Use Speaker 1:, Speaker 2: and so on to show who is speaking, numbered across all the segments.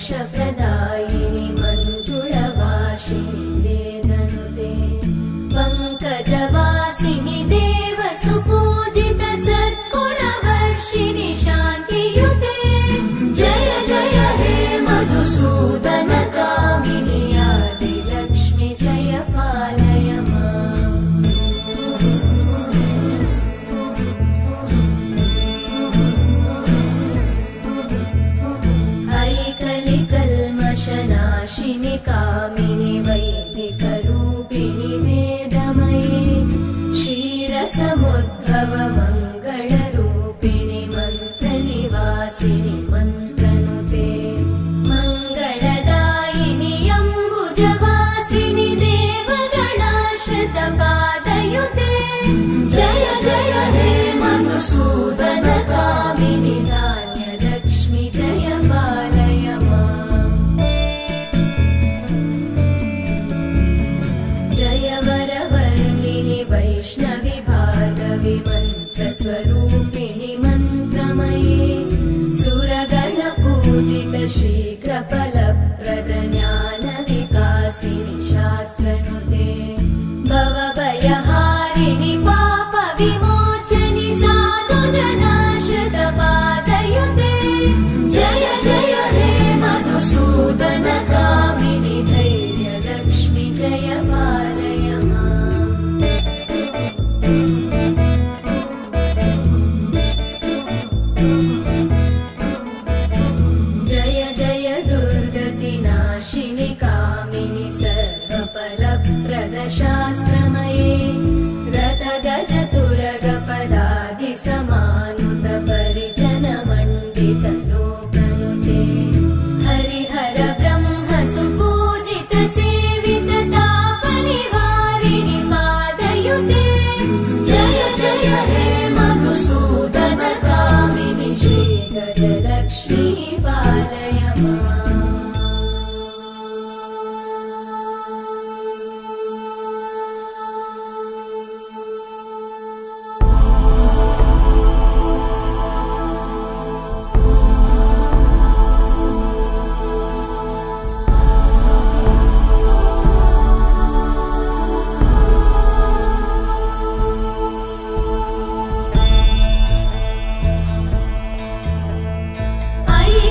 Speaker 1: मोक्षप्रदायिनि मञ्जुळवासिनि वेदनुते पङ्कजवासिनि देवसुपूजित सद्गुणवर्षिणि शान्तियुते जय जय हे मधुसूदन कामिनि आदिलक्ष्मि जय पालय माम् ऐकलिकल्मषनाशिनि कामिनि वैदिकरूपिणि वेदमये क्षीरसमुद्भव मङ्गलरूपिणि मन्त्रनिवासिनि मन्त्रनुते मङ्गलदायिनि अम्बुजवासिनि देवगणाश्रितपादयुते जय जय हे मधुसूदन कामिनि धान्यलक्ष्मि जय पालय माम् जय वरवर्णिनि वैष्णवि भार्गवि मन्त्रस्वरूपिणि मन्त्रमये सुरगणपूजित शीघ्रफलप्रद ज्ञानविकासिनि शास्त्रनुते भवभयहारिणि पापविमोचनि साधुजनाश्रितपादयुते जय जय हे मधुसूदन कामिनि धैर्यलक्ष्मि जय पालय माम् जय जय दुर्गतिनाशिनि कामिनि सर्वफलप्रद शास्त्रमये रथगजतुरगपदादिसमानुत परिजनमण्डित लोकनुते हरिहर ब्रह्म सुपूजित सेवित तापनिवारिणि पादयुते जय जय हे मधुसूदन कामिनि श्रीगजलक्ष्मी पालय माम्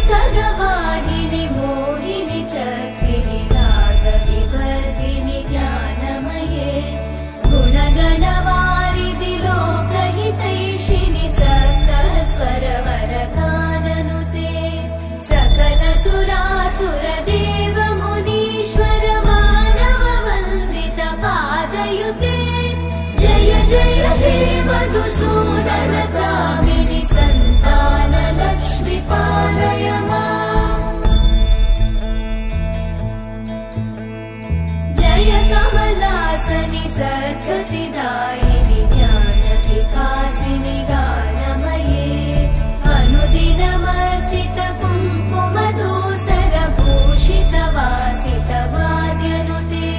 Speaker 1: ऐकगवाहिनि मोहिनि चक्रिणि रागविवर्धिनि ज्ञानमये गुणगणवारिधि लोकहितैषिणि सप्तस्वरवरगाननुते सकलसुरासुरदेव मुनीश्वर मानववन्दित पादयुते जय जय हे मधुसूदन कामिनि सन्तानलक्ष्मि पालय माम् जय कमलासनि सद्गतिदायिनि ज्ञानविकासिनि गानमये अनुदिनमर्चित कुङ्कुमधूसरभूषित वासित वाद्यनुते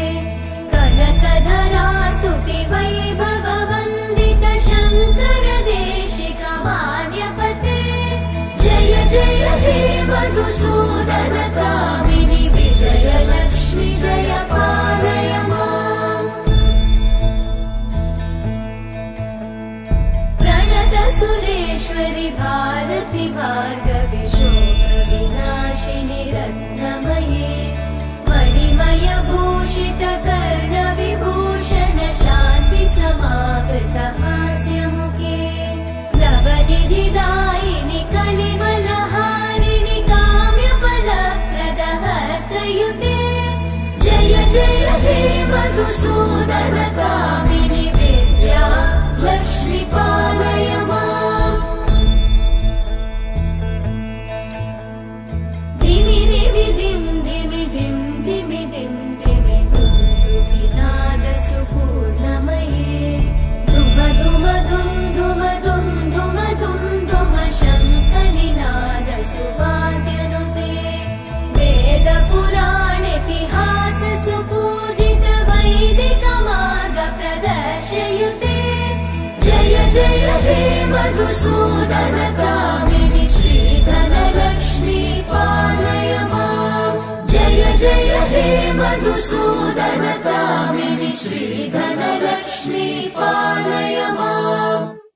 Speaker 1: कनकधरा स्तुति वैभववन्दित शङ्कर देशिक मान्यपते जय जय हे मधुसूदन कामिनि विजयलक्ष्मि जय पालय माम् प्रणत सुरेश्वरि भारति भार्गवि शोकविनाशिनि रत्नमये मणिमय भूषित कर्णविभूषण शान्ति समावृत हास्यमुखे नवनिधिदायिनि कलिमलहारिणि काम्यफलप्रद हस्तयुते जय जय हे मधुसूदन कामिनि विद्या लक्ष्मि पालय माम् जय हे मधुसूदन कामिनि श्रीधनलक्ष्मी पालय माम्।